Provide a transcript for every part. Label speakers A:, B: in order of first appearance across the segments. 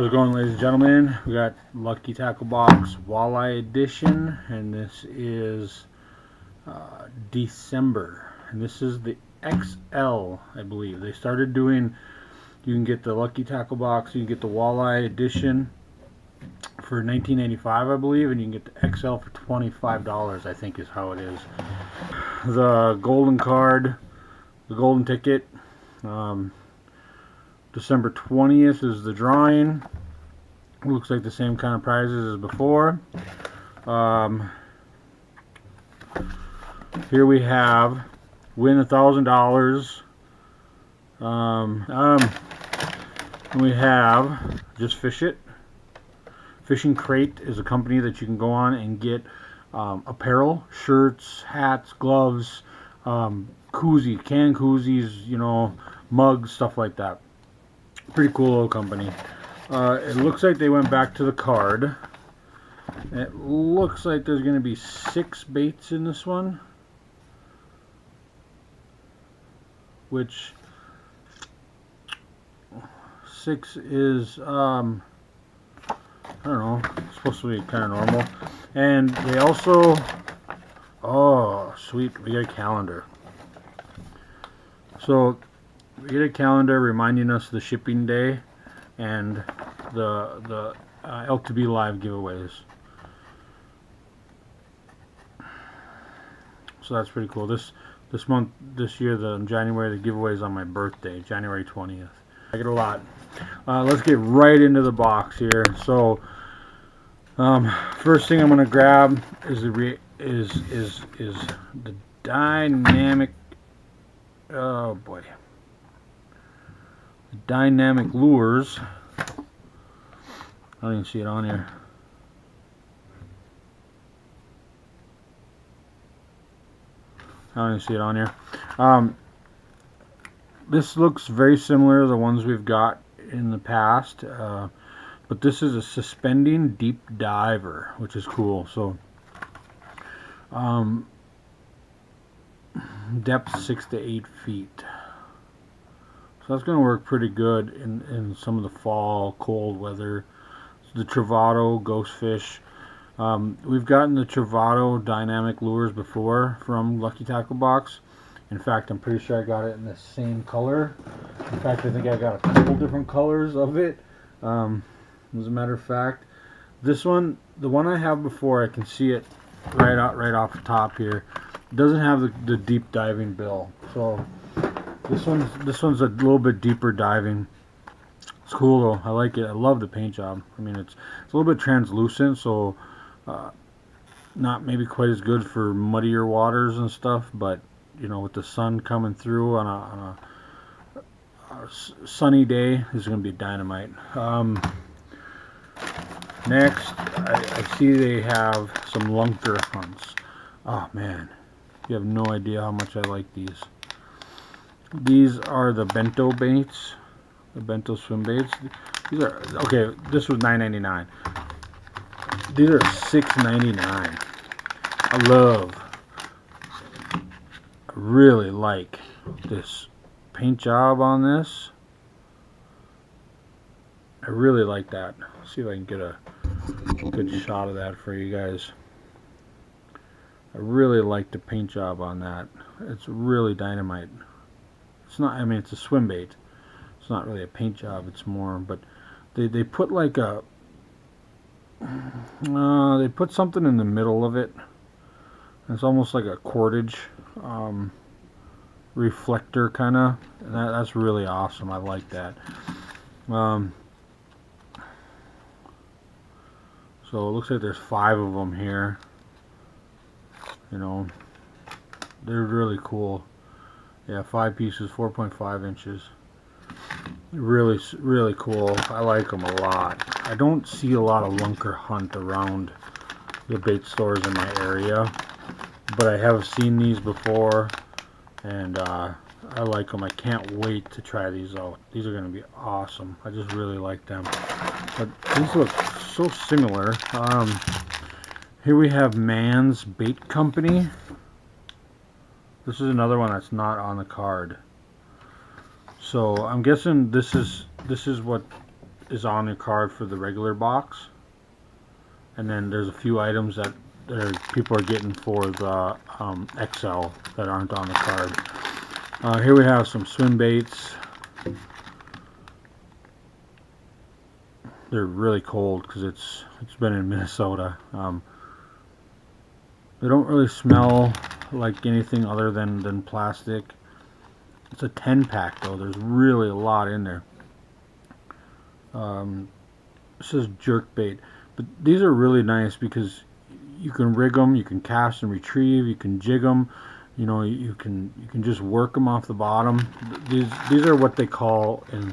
A: How's it going, ladies and gentlemen? We got Lucky Tackle Box Walleye Edition, and this is December, and this is the XL, I believe. They started doing, you can get the Lucky Tackle Box, you can get the Walleye Edition for $19.95, I believe, and you can get the XL for $25, I think is how it is. The golden card, the golden ticket, December 20th is the drawing. Looks like the same kind of prizes as before. Here we have win $1,000. We have Just Fish It. Fishing Crate is a company that you can go on and get apparel, shirts, hats, gloves, canned koozies, you know, mugs, stuff like that. Pretty cool little company. It looks like they went back to the card. It looks like there's going to be 6 baits in this one, which 6 is I don't know, supposed to be kind of normal. And they also, oh sweet, we got a calendar. So we get a calendar reminding us the shipping day and the LTB live giveaways. So that's pretty cool. This year, January, the giveaway is on my birthday, January 20th. I get a lot. Let's get right into the box here. So first thing I'm gonna grab is the dynamic. Oh boy. Dynamic lures. I don't even see it on here. I don't even see it on here. This looks very similar to the ones we've got in the past, but this is a suspending deep diver, which is cool. So depth 6 to 8 feet. So that's going to work pretty good in some of the fall cold weather. The Travato Ghost Fish. We've gotten the Travato dynamic lures before from Lucky Tackle Box. In fact, I'm pretty sure I got it in the same color. In fact, I think I got a couple different colors of it. As a matter of fact, this one, the one I have before, I can see it right off the top here. It doesn't have the deep diving bill. So this one's a little bit deeper diving. It's cool though. I like it. I love the paint job. I mean, it's a little bit translucent, so not maybe quite as good for muddier waters and stuff. But you know, with the sun coming through on a sunny day, this is going to be dynamite. Next, I see they have some lunker hunts. Oh man, you have no idea how much I like these. These are the bento baits, the bento swim baits. These are, okay, this was $9.99. These are $6.99. I really like this paint job on this. I really like that. Let's see if I can get a good shot of that for you guys. I really like the paint job on that. It's really dynamite. It's not, I mean, it's a swim bait. It's not really a paint job, it's more, but they put like a, they put something in the middle of it. It's almost like a cordage reflector kind of. That's really awesome. I like that. So it looks like there's 5 of them here. You know, they're really cool. Yeah, 5 pieces, 4.5 inches. Really, really cool. I like them a lot. I don't see a lot of lunker hunt around the bait stores in my area, but I have seen these before, and I like them. I can't wait to try these out. These are going to be awesome. I just really like them. But these look so similar. Here we have Man's Bait Company. This is another one that's not on the card. So I'm guessing this is what is on your card for the regular box, and then there's a few items that people are getting for the XL that aren't on the card. Here we have some swim baits. They're really cold because it's been in Minnesota. They don't really smell like anything other than plastic. It's a 10-pack though. There's really a lot in there. This is jerk bait, but these are really nice because you can rig them, you can cast and retrieve, you can jig them. You know, you can just work them off the bottom. These are what they call in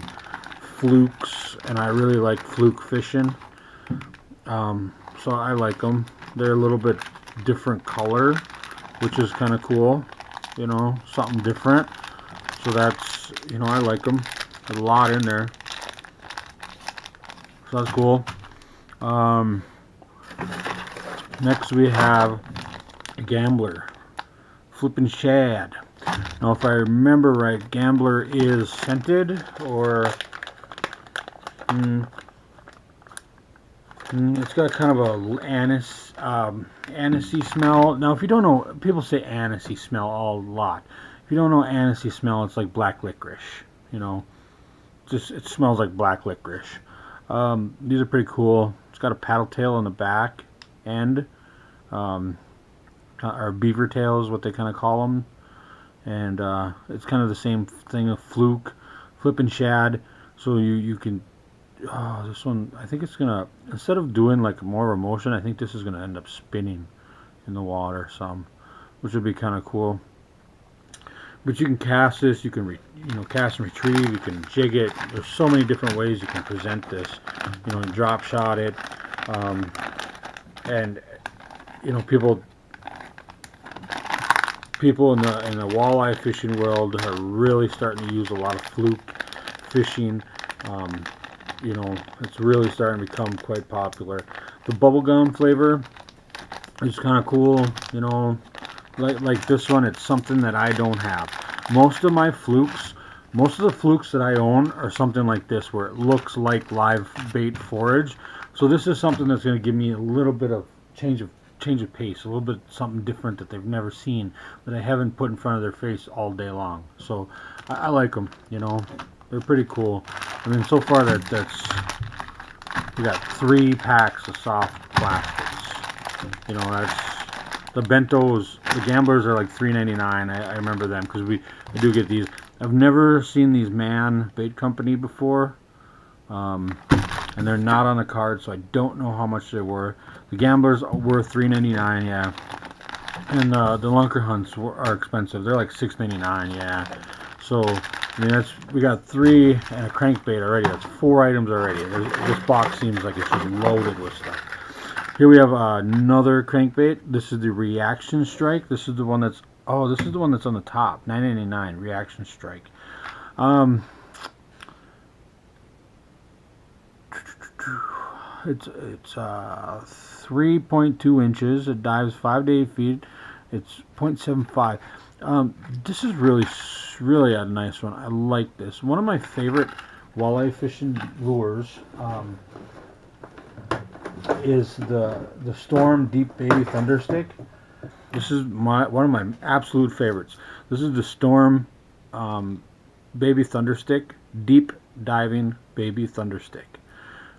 A: flukes, and I really like fluke fishing. So I like them. They're a little bit different color, which is kind of cool. You know, something different. So that's, you know, I like them. There's a lot in there. So that's cool. Next we have a Gambler. Flippin' Shad. Now if I remember right, Gambler is scented, or it's got kind of a anisey smell. Now if you don't know, people say anisey smell a lot. If you don't know anisey smell, it's like black licorice. You know, just it smells like black licorice. These are pretty cool. It's got a paddle tail on the back end, or beaver tail is what they kind of call them, and it's kind of the same thing of fluke, flippin' shad. So you can, this one, I think it's gonna, instead of doing like more of a motion, I think this is gonna end up spinning in the water some, which would be kind of cool. But you can cast this, you can cast and retrieve, you can jig it. There's so many different ways you can present this. You know, drop shot it, and you know, people in the walleye fishing world are really starting to use a lot of fluke fishing. You know, it's really starting to become quite popular. The bubblegum flavor is kind of cool. You know, like this one, it's something that I don't have. Most of the flukes that I own are something like this, where it looks like live bait forage. So this is something that's going to give me a little bit of change of pace, a little bit something different that they've never seen, that I haven't put in front of their face all day long. So I like them. You know, they're pretty cool. I mean, so far that's we got 3 packs of soft plastics. You know, that's the bentos. The gamblers are like $3.99. I remember them because we do get these. I've never seen these Man Bait Company before, and they're not on the card, so I don't know how much they were. The gamblers were $3.99, yeah, and the lunker hunts are expensive. They're like $6.99, yeah. So I mean, we got 3 and a crankbait already. That's 4 items already. This box seems like it's just loaded with stuff. Here we have another crankbait. This is the Reaction Strike. This is the one that's on the top. $9.99 Reaction Strike. It's 3.2 inches. It dives 5 to 8 feet. It's 0.75. This is really a nice one. I like this. One of my favorite walleye fishing lures is the Storm Deep Baby Thunder Stick. This is one of my absolute favorites. This is the Storm Baby Thunder Stick, Deep Diving Baby Thunder Stick.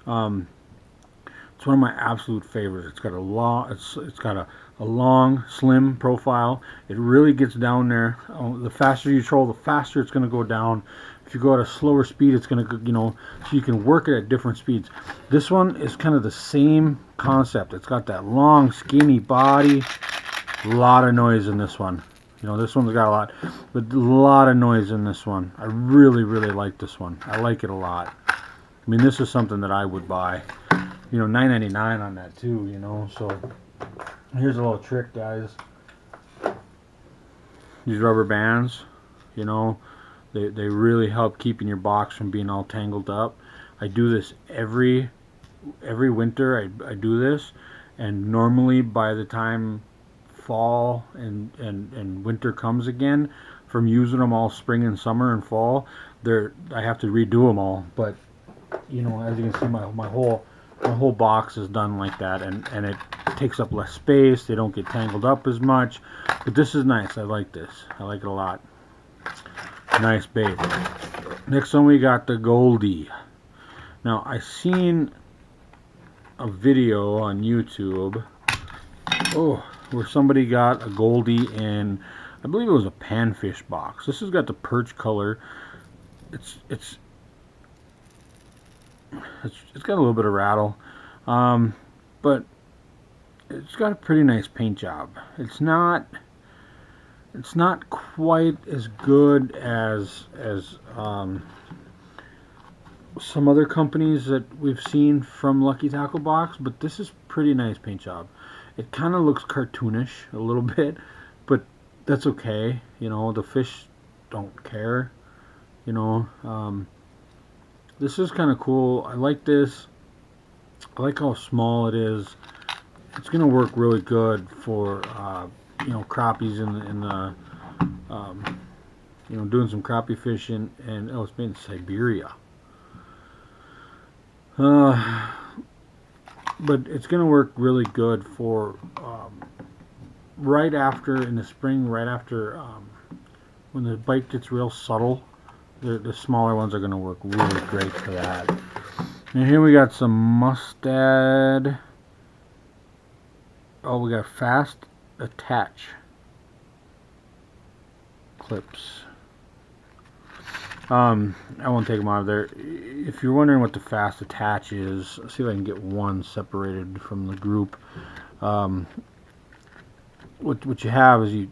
A: It's one of my absolute favorites. It's got a long, slim profile. It really gets down there. The faster you troll, the faster it's going to go down. If you go at a slower speed, it's going to, you know, so you can work it at different speeds. This one is kind of the same concept. It's got that long, skinny body. A lot of noise in this one. You know, this one's got a lot of noise in this one. I really, really like this one. I like it a lot. I mean, this is something that I would buy. You know, $9.99 on that too, you know. So here's a little trick, guys. These rubber bands, you know, they really help keeping your box from being all tangled up. I do this every winter. I do this, and normally by the time fall and winter comes again, from using them all spring and summer and fall, I have to redo them all. But you know, as you can see, my whole box is done like that, and it takes up less space. They don't get tangled up as much. But this is nice. I like this. I like it a lot. Nice bait. Next one we got the Goldie. Now I seen a video on YouTube, where somebody got a Goldie in, I believe it was a panfish box. This has got the perch color. It's got a little bit of rattle, but it's got a pretty nice paint job. It's not quite as good as some other companies that we've seen from Lucky Tackle Box, but this is pretty nice paint job. It kind of looks cartoonish a little bit, but that's okay. You know, the fish don't care. You know, this is kind of cool. I like this. I like how small it is. It's gonna work really good for you know, crappies in the you know, doing some crappie fishing. And oh, it's made in Siberia. But it's gonna work really good for right after, in the spring, right after when the bite gets real subtle. The smaller ones are gonna work really great for that. And here we got some mustad. Oh, we got fast attach clips. I won't take them out of there. If you're wondering what the fast attach is, let's see if I can get one separated from the group. What you have is you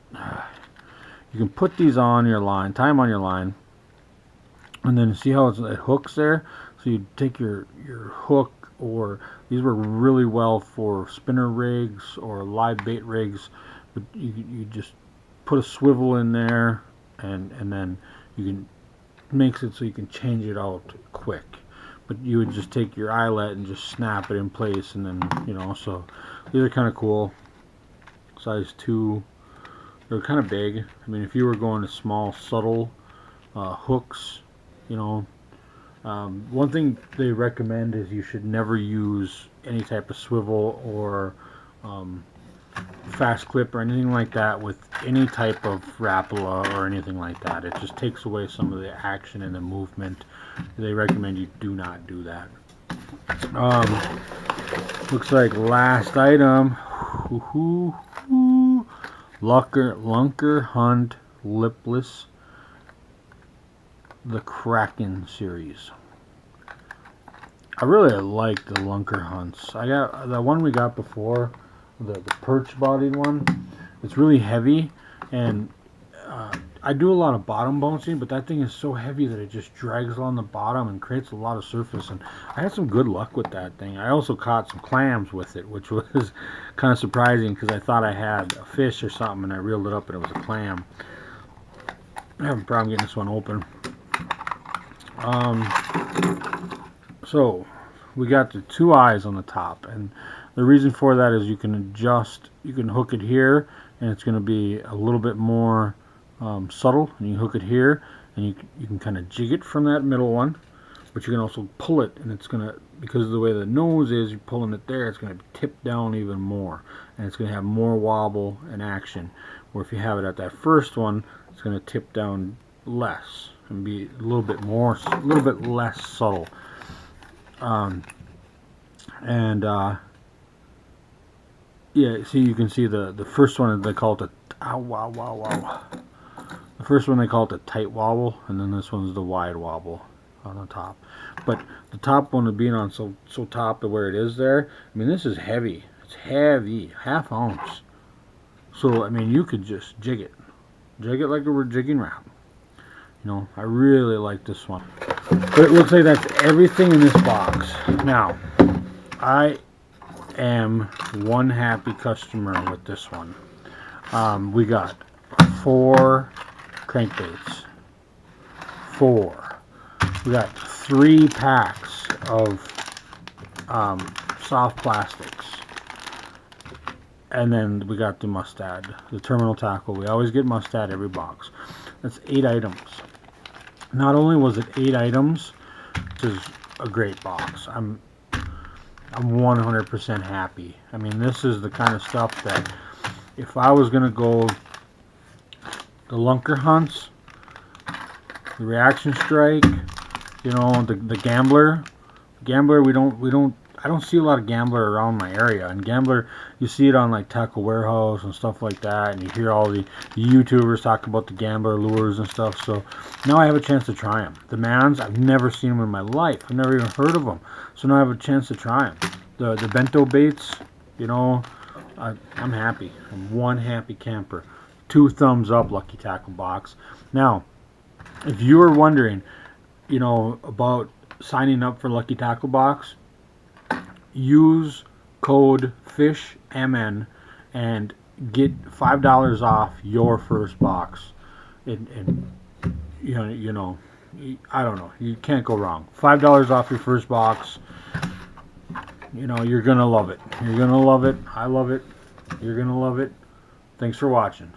A: can put these on your line, tie them on your line, and then see how it hooks there. So you take your hook, or these work really well for spinner rigs or live bait rigs, but you just put a swivel in there, and then you can makes it so you can change it out quick. But you would just take your eyelet and just snap it in place, and then, you know, so these are kind of cool. Size 2. They're kind of big. I mean, if you were going to small, subtle hooks, you know, one thing they recommend is you should never use any type of swivel or fast clip or anything like that with any type of Rapala or anything like that. It just takes away some of the action and the movement. They recommend you do not do that. Looks like last item. Lunker Hunt Lipless, the Kraken series. I really like the Lunker Hunts. I got the one we got before, the perch bodied one. It's really heavy, and I do a lot of bottom bouncing, but that thing is so heavy that it just drags along the bottom and creates a lot of surface, and I had some good luck with that thing. I also caught some clams with it, which was kind of surprising because I thought I had a fish or something, and I reeled it up and it was a clam. I have a problem getting this one open. So we got the 2 eyes on the top, and the reason for that is you can adjust, you can hook it here, and it's going to be a little bit more subtle, and you hook it here, and you can kind of jig it from that middle one, but you can also pull it, and it's going to, because of the way the nose is, you're pulling it there, it's going to tip down even more, and it's going to have more wobble and action, where if you have it at that first one, it's going to tip down less and be a little bit less subtle. Yeah, see, you can see the first one, they call it the the first one they call it the tight wobble, and then this one's the wide wobble on the top. But the top one, being on so top of where it is there, I mean, this is heavy. It's heavy, ½ ounce. So I mean, you could just jig it like we're jigging wrap. You know, I really like this one. But it looks like that's everything in this box. Now, I am one happy customer with this one. We got 4 crankbaits. 4. We got 3 packs of soft plastics. And then we got the mustad, the terminal tackle. We always get mustad every box. That's 8 items. Not only was it 8 items, which is a great box. I'm 100% happy. I mean, this is the kind of stuff that if I was gonna go the lunker hunts, the reaction strike, you know, the gambler, I don't see a lot of gambler around my area. And gambler, you see it on like Tackle Warehouse and stuff like that, and you hear all the YouTubers talk about the gambler lures and stuff. So now I have a chance to try them. The Mans, I've never seen them in my life. I've never even heard of them. So now I have a chance to try them. The bento baits, you know, I'm happy. I'm one happy camper. 2 thumbs up, Lucky Tackle Box. Now, if you were wondering, you know, about signing up for Lucky Tackle Box, use code FISHMN and get $5 off your first box. And you know, I don't know, you can't go wrong. $5 off your first box. You know, you're gonna love it. You're gonna love it. I love it. You're gonna love it. Thanks for watching.